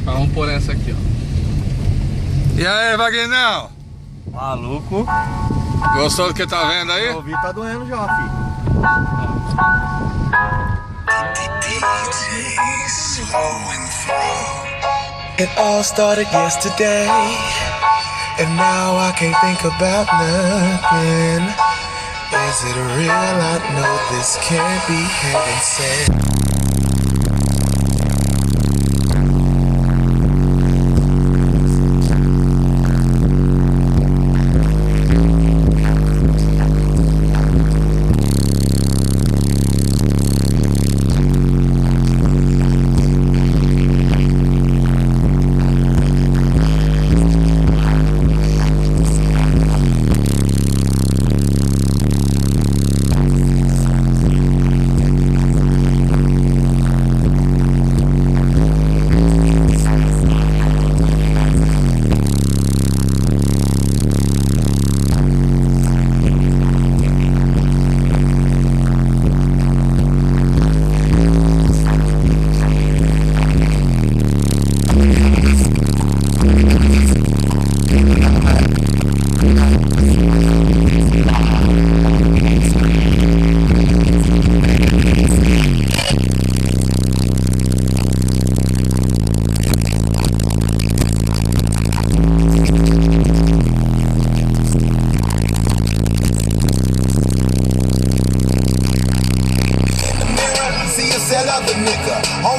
Vamos por essa aqui, ó. E aí, Vaguinão? Maluco. Gostou do que tá vendo aí? O ouvido tá doendo já, filho. It all started yesterday, and now I can't think about nothing. Is it real? I know this can't be heaven sent.